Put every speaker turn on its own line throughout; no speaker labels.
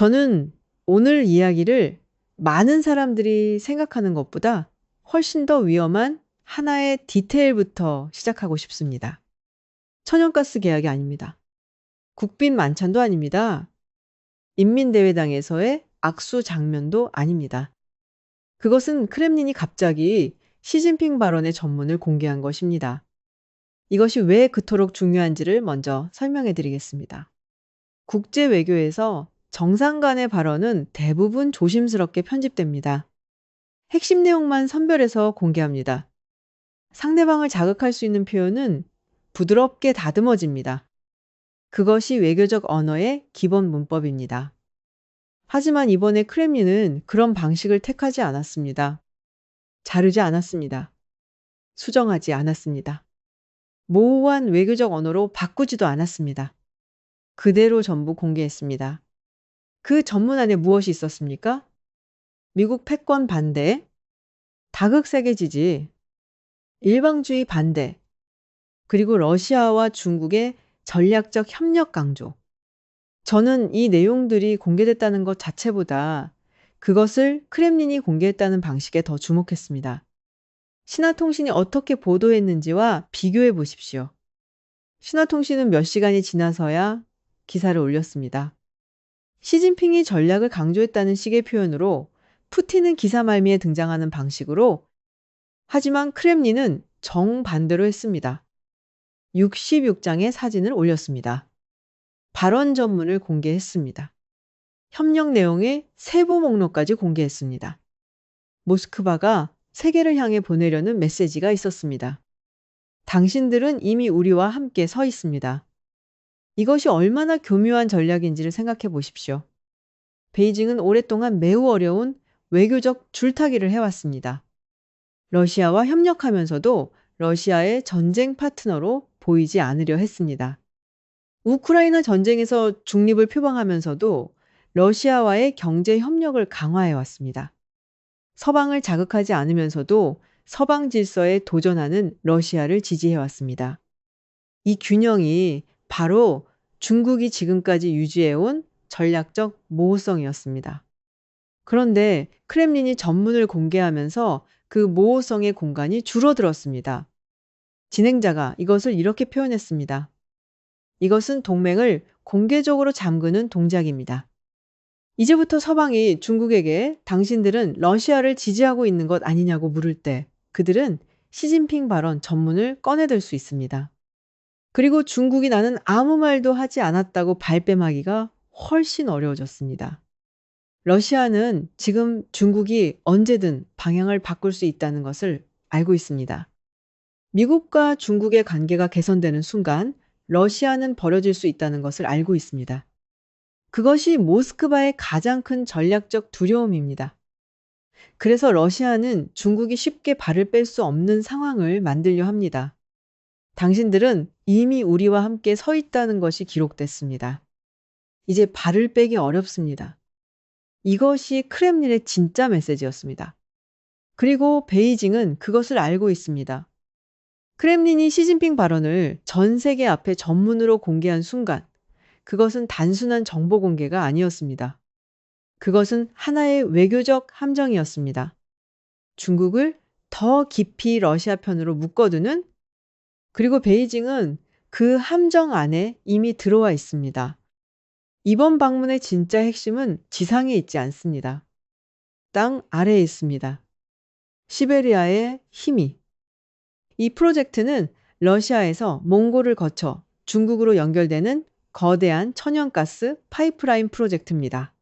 저는 오늘 이야기를 많은 사람들이 생각하는 것보다 훨씬 더 위험한 하나의 디테일부터 시작하고 싶습니다. 천연가스 계약이 아닙니다. 국빈 만찬도 아닙니다. 인민대회당에서의 악수 장면도 아닙니다. 그것은 크렘린이 갑자기 시진핑 발언의 전문을 공개한 것입니다. 이것이 왜 그토록 중요한지를 먼저 설명해 드리겠습니다. 국제 외교에서 정상 간의 발언은 대부분 조심스럽게 편집됩니다. 핵심 내용만 선별해서 공개합니다. 상대방을 자극할 수 있는 표현은 부드럽게 다듬어집니다. 그것이 외교적 언어의 기본 문법입니다. 하지만 이번에 크렘린은 그런 방식을 택하지 않았습니다. 자르지 않았습니다. 수정하지 않았습니다. 모호한 외교적 언어로 바꾸지도 않았습니다. 그대로 전부 공개했습니다. 그 전문 안에 무엇이 있었습니까? 미국 패권 반대, 다극세계 지지, 일방주의 반대, 그리고 러시아와 중국의 전략적 협력 강조. 저는 이 내용들이 공개됐다는 것 자체보다 그것을 크렘린이 공개했다는 방식에 더 주목했습니다. 신화통신이 어떻게 보도했는지와 비교해 보십시오. 신화통신은 몇 시간이 지나서야 기사를 올렸습니다. 시진핑이 전략을 강조했다는 식의 표현으로 푸틴은 기사 말미에 등장하는 방식으로 하지만 크렘린은 정반대로 했습니다. 66장의 사진을 올렸습니다. 발언 전문을 공개했습니다. 협력 내용의 세부 목록까지 공개했습니다. 모스크바가 세계를 향해 보내려는 메시지가 있었습니다. 당신들은 이미 우리와 함께 서 있습니다. 이것이 얼마나 교묘한 전략인지를 생각해 보십시오. 베이징은 오랫동안 매우 어려운 외교적 줄타기를 해왔습니다. 러시아와 협력하면서도 러시아의 전쟁 파트너로 보이지 않으려 했습니다. 우크라이나 전쟁에서 중립을 표방하면서도 러시아와의 경제 협력을 강화해 왔습니다. 서방을 자극하지 않으면서도 서방 질서에 도전하는 러시아를 지지해 왔습니다. 이 균형이 바로 중국이 지금까지 유지해온 전략적 모호성이었습니다. 그런데 크렘린이 전문을 공개하면서 그 모호성의 공간이 줄어들었습니다. 진행자가 이것을 이렇게 표현했습니다. 이것은 동맹을 공개적으로 잠그는 동작입니다. 이제부터 서방이 중국에게 당신들은 러시아를 지지하고 있는 것 아니냐고 물을 때 그들은 시진핑 발언 전문을 꺼내들 수 있습니다. 그리고 중국이 나는 아무 말도 하지 않았다고 발뺌하기가 훨씬 어려워졌습니다. 러시아는 지금 중국이 언제든 방향을 바꿀 수 있다는 것을 알고 있습니다. 미국과 중국의 관계가 개선되는 순간 러시아는 버려질 수 있다는 것을 알고 있습니다. 그것이 모스크바의 가장 큰 전략적 두려움입니다. 그래서 러시아는 중국이 쉽게 발을 뺄 수 없는 상황을 만들려 합니다. 당신들은 이미 우리와 함께 서 있다는 것이 기록됐습니다. 이제 발을 빼기 어렵습니다. 이것이 크렘린의 진짜 메시지였습니다. 그리고 베이징은 그것을 알고 있습니다. 크렘린이 시진핑 발언을 전 세계 앞에 전문으로 공개한 순간 그것은 단순한 정보 공개가 아니었습니다. 그것은 하나의 외교적 함정이었습니다. 중국을 더 깊이 러시아 편으로 묶어두는 그리고 베이징은 그 함정 안에 이미 들어와 있습니다. 이번 방문의 진짜 핵심은 지상에 있지 않습니다. 땅 아래에 있습니다. 시베리아의 힘이. 이 프로젝트는 러시아에서 몽골을 거쳐 중국으로 연결되는 거대한 천연가스 파이프라인 프로젝트입니다.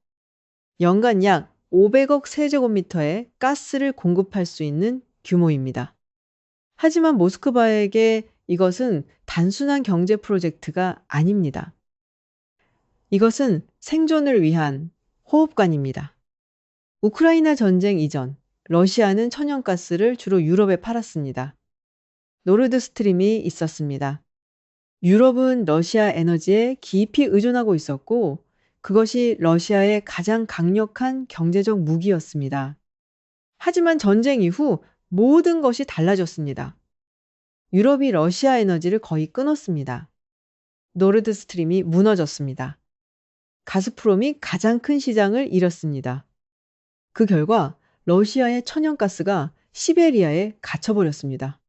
연간 약 500억 세제곱미터의 가스를 공급할 수 있는 규모입니다. 하지만 모스크바에게 이것은 단순한 경제 프로젝트가 아닙니다. 이것은 생존을 위한 호흡관입니다. 우크라이나 전쟁 이전, 러시아는 천연가스를 주로 유럽에 팔았습니다. 노르드 스트림이 있었습니다. 유럽은 러시아 에너지에 깊이 의존하고 있었고 그것이 러시아의 가장 강력한 경제적 무기였습니다. 하지만 전쟁 이후 모든 것이 달라졌습니다. 유럽이 러시아 에너지를 거의 끊었습니다. 노르드 스트림이 무너졌습니다. 가스프롬이 가장 큰 시장을 잃었습니다. 그 결과 러시아의 천연가스가 시베리아에 갇혀버렸습니다.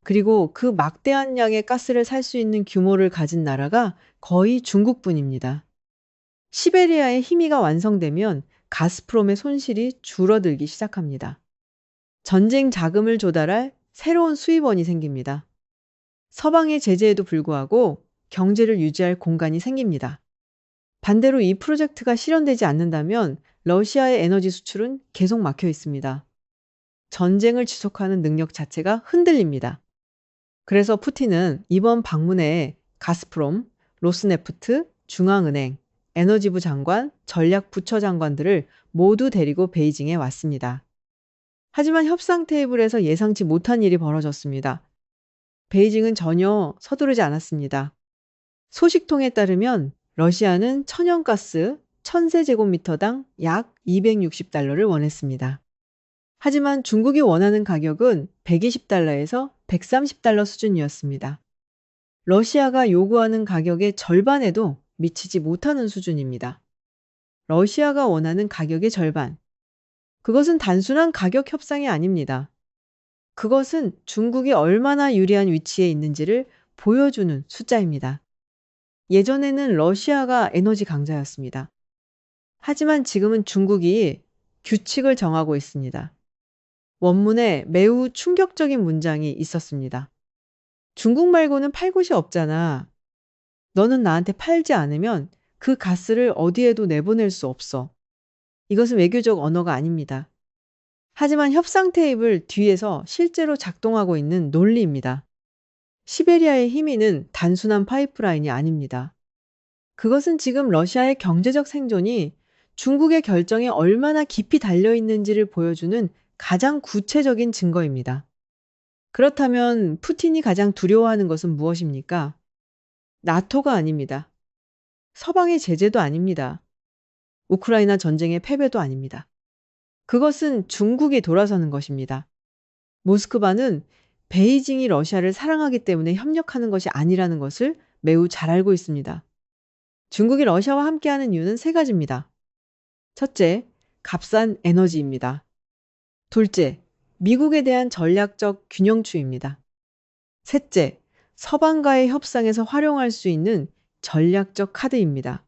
그리고 그 막대한 양의 가스를 살 수 있는 규모를 가진 나라가 거의 중국뿐입니다. 시베리아의 힘의가 완성되면 가스프롬의 손실이 줄어들기 시작합니다. 전쟁 자금을 조달할 새로운 수입원이 생깁니다. 서방의 제재에도 불구하고 경제를 유지할 공간이 생깁니다. 반대로 이 프로젝트가 실현되지 않는다면 러시아의 에너지 수출은 계속 막혀 있습니다. 전쟁을 지속하는 능력 자체가 흔들립니다. 그래서 푸틴은 이번 방문에 가스프롬, 로스네프트, 중앙은행, 에너지부 장관, 전략부처 장관들을 모두 데리고 베이징에 왔습니다. 하지만 협상 테이블에서 예상치 못한 일이 벌어졌습니다. 베이징은 전혀 서두르지 않았습니다. 소식통에 따르면 러시아는 천연가스 1000세제곱미터당 약 260달러를 원했습니다. 하지만 중국이 원하는 가격은 120달러에서 130달러 수준이었습니다. 러시아가 요구하는 가격의 절반에도 미치지 못하는 수준입니다. 러시아가 원하는 가격의 절반. 그것은 단순한 가격 협상이 아닙니다. 그것은 중국이 얼마나 유리한 위치에 있는지를 보여주는 숫자입니다. 예전에는 러시아가 에너지 강자였습니다. 하지만 지금은 중국이 규칙을 정하고 있습니다. 원문에 매우 충격적인 문장이 있었습니다. 중국 말고는 팔 곳이 없잖아. 너는 나한테 팔지 않으면 그 가스를 어디에도 내보낼 수 없어. 이것은 외교적 언어가 아닙니다. 하지만 협상 테이블 뒤에서 실제로 작동하고 있는 논리입니다. 시베리아의 힘이는 단순한 파이프라인이 아닙니다. 그것은 지금 러시아의 경제적 생존이 중국의 결정에 얼마나 깊이 달려 있는지를 보여주는 가장 구체적인 증거입니다. 그렇다면 푸틴이 가장 두려워하는 것은 무엇입니까? 나토가 아닙니다. 서방의 제재도 아닙니다. 우크라이나 전쟁의 패배도 아닙니다. 그것은 중국이 돌아서는 것입니다. 모스크바는 베이징이 러시아를 사랑하기 때문에 협력하는 것이 아니라는 것을 매우 잘 알고 있습니다. 중국이 러시아와 함께하는 이유는 세 가지입니다. 첫째, 값싼 에너지입니다. 둘째, 미국에 대한 전략적 균형추입니다. 셋째, 서방과의 협상에서 활용할 수 있는 전략적 카드입니다.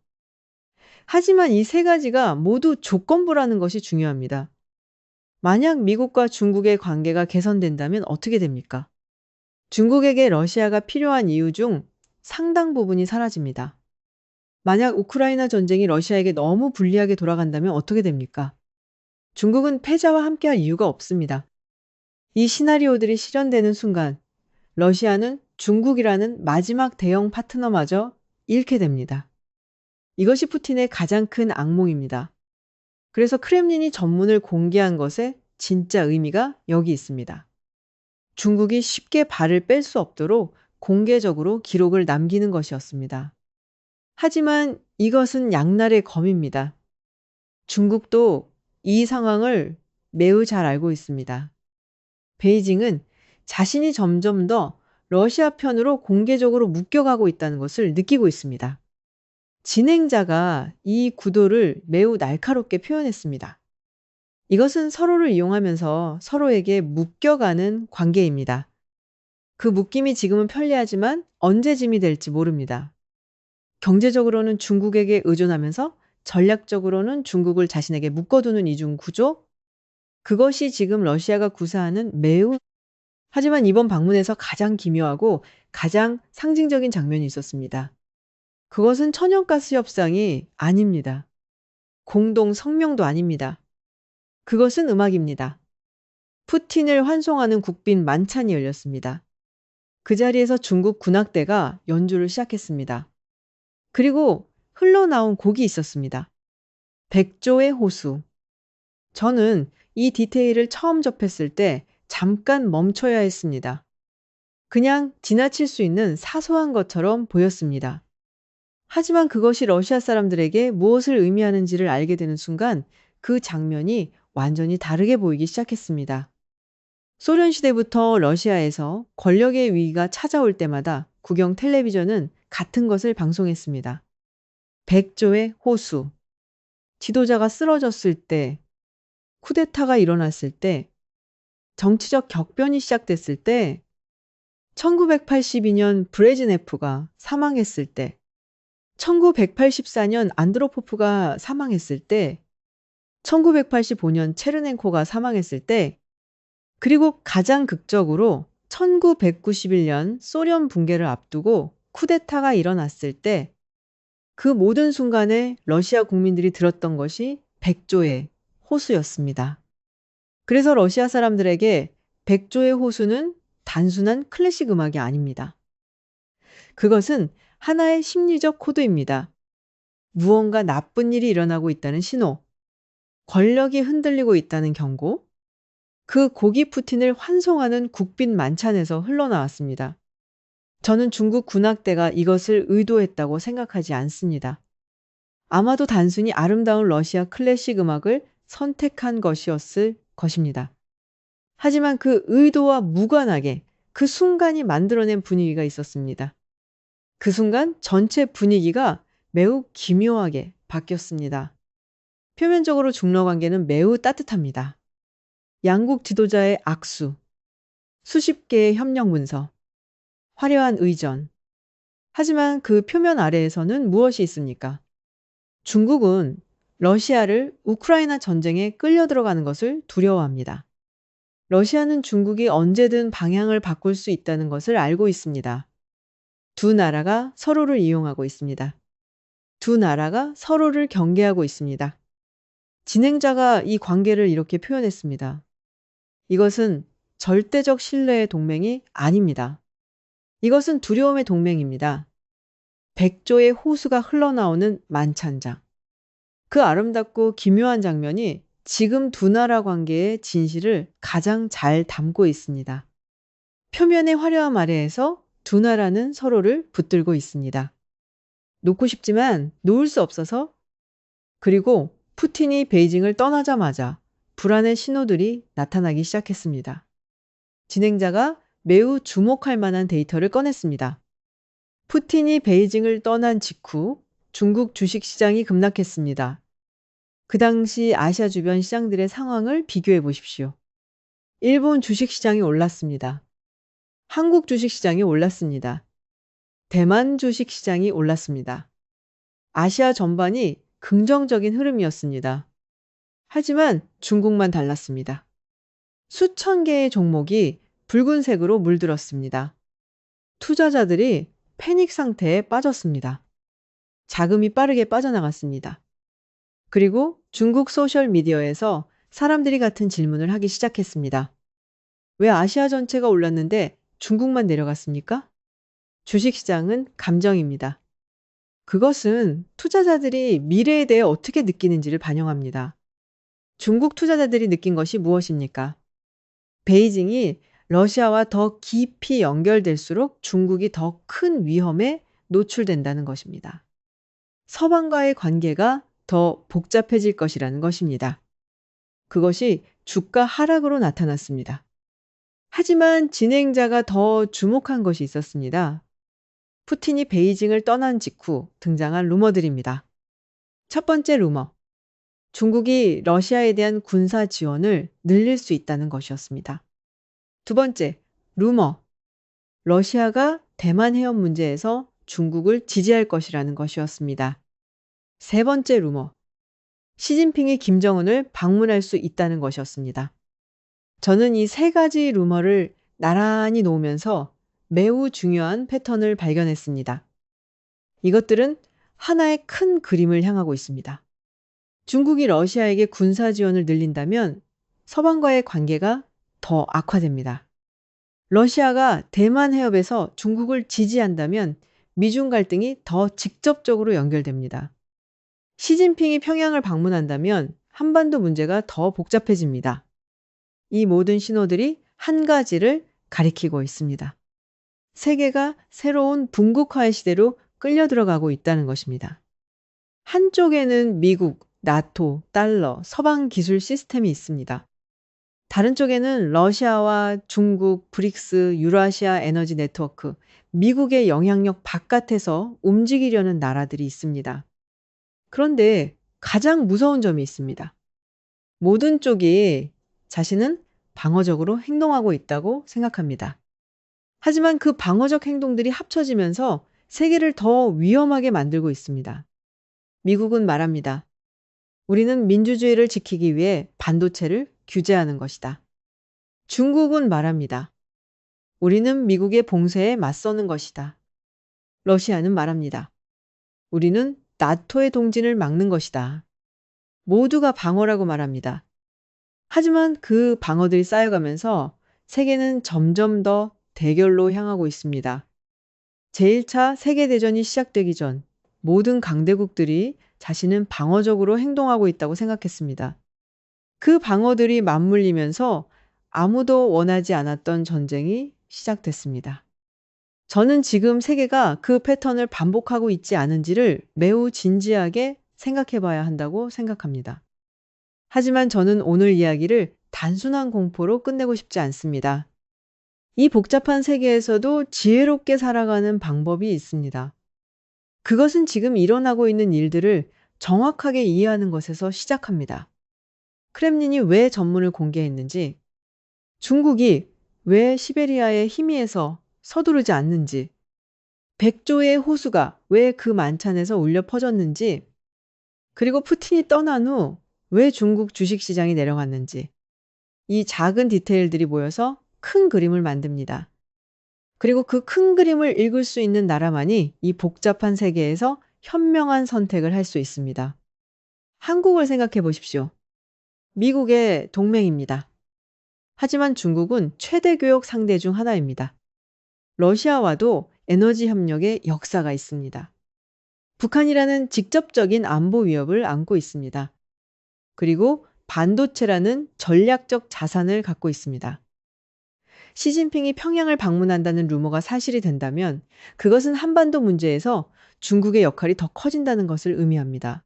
하지만 이 세 가지가 모두 조건부라는 것이 중요합니다. 만약 미국과 중국의 관계가 개선된다면 어떻게 됩니까? 중국에게 러시아가 필요한 이유 중 상당 부분이 사라집니다. 만약 우크라이나 전쟁이 러시아에게 너무 불리하게 돌아간다면 어떻게 됩니까? 중국은 패자와 함께할 이유가 없습니다. 이 시나리오들이 실현되는 순간 러시아는 중국이라는 마지막 대형 파트너마저 잃게 됩니다. 이것이 푸틴의 가장 큰 악몽입니다. 그래서 크렘린이 전문을 공개한 것의 진짜 의미가 여기 있습니다. 중국이 쉽게 발을 뺄 수 없도록 공개적으로 기록을 남기는 것이었습니다. 하지만 이것은 양날의 검입니다. 중국도 이 상황을 매우 잘 알고 있습니다. 베이징은 자신이 점점 더 러시아 편으로 공개적으로 묶여가고 있다는 것을 느끼고 있습니다. 진행자가 이 구도를 매우 날카롭게 표현했습니다. 이것은 서로를 이용하면서 서로에게 묶여가는 관계입니다. 그 묶임이 지금은 편리하지만 언제 짐이 될지 모릅니다. 경제적으로는 중국에게 의존하면서 전략적으로는 중국을 자신에게 묶어두는 이중 구조? 그것이 지금 러시아가 구사하는 매우 하지만 이번 방문에서 가장 기묘하고 가장 상징적인 장면이 있었습니다. 그것은 천연가스 협상이 아닙니다. 공동 성명도 아닙니다. 그것은 음악입니다. 푸틴을 환송하는 국빈 만찬이 열렸습니다. 그 자리에서 중국 군악대가 연주를 시작했습니다. 그리고 흘러나온 곡이 있었습니다. 백조의 호수. 저는 이 디테일을 처음 접했을 때 잠깐 멈춰야 했습니다. 그냥 지나칠 수 있는 사소한 것처럼 보였습니다. 하지만 그것이 러시아 사람들에게 무엇을 의미하는지를 알게 되는 순간 그 장면이 완전히 다르게 보이기 시작했습니다. 소련 시대부터 러시아에서 권력의 위기가 찾아올 때마다 국영 텔레비전은 같은 것을 방송했습니다. 백조의 호수, 지도자가 쓰러졌을 때, 쿠데타가 일어났을 때, 정치적 격변이 시작됐을 때, 1982년 브레즈네프가 사망했을 때, 1984년 안드로포프가 사망했을 때, 1985년 체르넨코가 사망했을 때, 그리고 가장 극적으로 1991년 소련 붕괴를 앞두고 쿠데타가 일어났을 때, 그 모든 순간에 러시아 국민들이 들었던 것이 백조의 호수였습니다. 그래서 러시아 사람들에게 백조의 호수는 단순한 클래식 음악이 아닙니다. 그것은 하나의 심리적 코드입니다. 무언가 나쁜 일이 일어나고 있다는 신호, 권력이 흔들리고 있다는 경고, 그 고기 푸틴을 환송하는 국빈 만찬에서 흘러나왔습니다. 저는 중국 군악대가 이것을 의도했다고 생각하지 않습니다. 아마도 단순히 아름다운 러시아 클래식 음악을 선택한 것이었을 것입니다. 하지만 그 의도와 무관하게 그 순간이 만들어낸 분위기가 있었습니다. 그 순간 전체 분위기가 매우 기묘하게 바뀌었습니다. 표면적으로 중러 관계는 매우 따뜻합니다. 양국 지도자의 악수, 수십 개의 협력 문서, 화려한 의전. 하지만 그 표면 아래에서는 무엇이 있습니까? 중국은 러시아를 우크라이나 전쟁에 끌려 들어가는 것을 두려워합니다. 러시아는 중국이 언제든 방향을 바꿀 수 있다는 것을 알고 있습니다. 두 나라가 서로를 이용하고 있습니다. 두 나라가 서로를 경계하고 있습니다. 진행자가 이 관계를 이렇게 표현했습니다. 이것은 절대적 신뢰의 동맹이 아닙니다. 이것은 두려움의 동맹입니다. 백조의 호수가 흘러나오는 만찬장. 그 아름답고 기묘한 장면이 지금 두 나라 관계의 진실을 가장 잘 담고 있습니다. 표면의 화려함 아래에서 두 나라는 서로를 붙들고 있습니다. 놓고 싶지만 놓을 수 없어서, 그리고 푸틴이 베이징을 떠나자마자 불안의 신호들이 나타나기 시작했습니다. 진행자가 매우 주목할 만한 데이터를 꺼냈습니다. 푸틴이 베이징을 떠난 직후 중국 주식시장이 급락했습니다. 그 당시 아시아 주변 시장들의 상황을 비교해 보십시오. 일본 주식시장이 올랐습니다. 한국 주식시장이 올랐습니다. 대만 주식시장이 올랐습니다. 아시아 전반이 긍정적인 흐름이었습니다. 하지만 중국만 달랐습니다. 수천 개의 종목이 붉은색으로 물들었습니다. 투자자들이 패닉 상태에 빠졌습니다. 자금이 빠르게 빠져나갔습니다. 그리고 중국 소셜미디어에서 사람들이 같은 질문을 하기 시작했습니다. 왜 아시아 전체가 올랐는데 중국만 내려갔습니까? 주식시장은 감정입니다. 그것은 투자자들이 미래에 대해 어떻게 느끼는지를 반영합니다. 중국 투자자들이 느낀 것이 무엇입니까? 베이징이 러시아와 더 깊이 연결될수록 중국이 더 큰 위험에 노출된다는 것입니다. 서방과의 관계가 더 복잡해질 것이라는 것입니다. 그것이 주가 하락으로 나타났습니다. 하지만 진행자가 더 주목한 것이 있었습니다. 푸틴이 베이징을 떠난 직후 등장한 루머들입니다. 첫 번째 루머. 중국이 러시아에 대한 군사 지원을 늘릴 수 있다는 것이었습니다. 두 번째, 루머. 러시아가 대만 해협 문제에서 중국을 지지할 것이라는 것이었습니다. 세 번째 루머. 시진핑이 김정은을 방문할 수 있다는 것이었습니다. 저는 이 세 가지 루머를 나란히 놓으면서 매우 중요한 패턴을 발견했습니다. 이것들은 하나의 큰 그림을 향하고 있습니다. 중국이 러시아에게 군사 지원을 늘린다면 서방과의 관계가 더 악화됩니다. 러시아가 대만 해협에서 중국을 지지한다면 미중 갈등이 더 직접적으로 연결됩니다. 시진핑이 평양을 방문한다면 한반도 문제가 더 복잡해집니다. 이 모든 신호들이 한 가지를 가리키고 있습니다. 세계가 새로운 붕국화의 시대로 끌려 들어가고 있다는 것입니다. 한쪽에는 미국, 나토, 달러, 서방 기술 시스템이 있습니다. 다른 쪽에는 러시아와 중국, 브릭스, 유라시아 에너지 네트워크, 미국의 영향력 바깥에서 움직이려는 나라들이 있습니다. 그런데 가장 무서운 점이 있습니다. 모든 쪽이 자신은 방어적으로 행동하고 있다고 생각합니다. 하지만 그 방어적 행동들이 합쳐지면서 세계를 더 위험하게 만들고 있습니다. 미국은 말합니다. 우리는 민주주의를 지키기 위해 반도체를 규제하는 것이다. 중국은 말합니다. 우리는 미국의 봉쇄에 맞서는 것이다. 러시아는 말합니다. 우리는 나토의 동진을 막는 것이다. 모두가 방어라고 말합니다. 하지만 그 방어들이 쌓여가면서 세계는 점점 더 대결로 향하고 있습니다. 제1차 세계대전이 시작되기 전 모든 강대국들이 자신은 방어적으로 행동하고 있다고 생각했습니다. 그 방어들이 맞물리면서 아무도 원하지 않았던 전쟁이 시작됐습니다. 저는 지금 세계가 그 패턴을 반복하고 있지 않은지를 매우 진지하게 생각해 봐야 한다고 생각합니다. 하지만 저는 오늘 이야기를 단순한 공포로 끝내고 싶지 않습니다. 이 복잡한 세계에서도 지혜롭게 살아가는 방법이 있습니다. 그것은 지금 일어나고 있는 일들을 정확하게 이해하는 것에서 시작합니다. 크렘린이 왜 전문을 공개했는지, 중국이 왜 시베리아의 희미에서 서두르지 않는지, 백조의 호수가 왜 그 만찬에서 울려 퍼졌는지, 그리고 푸틴이 떠난 후 왜 중국 주식시장이 내려갔는지, 이 작은 디테일들이 모여서 큰 그림을 만듭니다. 그리고 그 큰 그림을 읽을 수 있는 나라만이 이 복잡한 세계에서 현명한 선택을 할 수 있습니다. 한국을 생각해 보십시오. 미국의 동맹입니다. 하지만 중국은 최대 교역 상대 중 하나입니다. 러시아와도 에너지 협력의 역사가 있습니다. 북한이라는 직접적인 안보 위협을 안고 있습니다. 그리고 반도체라는 전략적 자산을 갖고 있습니다. 시진핑이 평양을 방문한다는 루머가 사실이 된다면 그것은 한반도 문제에서 중국의 역할이 더 커진다는 것을 의미합니다.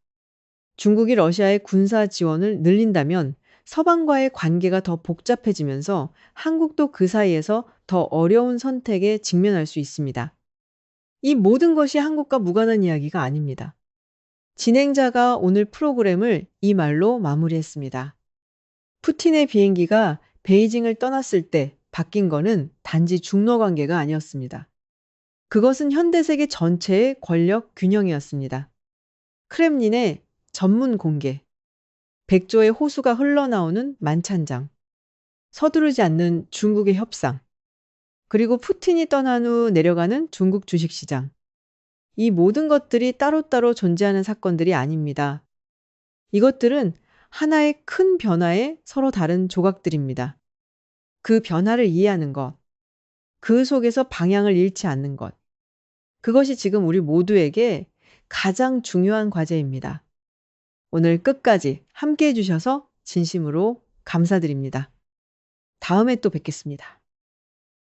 중국이 러시아의 군사 지원을 늘린다면 서방과의 관계가 더 복잡해지면서 한국도 그 사이에서 더 어려운 선택에 직면할 수 있습니다. 이 모든 것이 한국과 무관한 이야기가 아닙니다. 진행자가 오늘 프로그램을 이 말로 마무리했습니다. 푸틴의 비행기가 베이징을 떠났을 때 바뀐 거는 단지 중러 관계가 아니었습니다. 그것은 현대세계 전체의 권력 균형이었습니다. 크렘린의 전문 공개, 백조의 호수가 흘러나오는 만찬장, 서두르지 않는 중국의 협상, 그리고 푸틴이 떠난 후 내려가는 중국 주식시장. 이 모든 것들이 따로따로 존재하는 사건들이 아닙니다. 이것들은 하나의 큰 변화의 서로 다른 조각들입니다. 그 변화를 이해하는 것, 그 속에서 방향을 잃지 않는 것, 그것이 지금 우리 모두에게 가장 중요한 과제입니다. 오늘 끝까지 함께 해주셔서 진심으로 감사드립니다. 다음에 또 뵙겠습니다.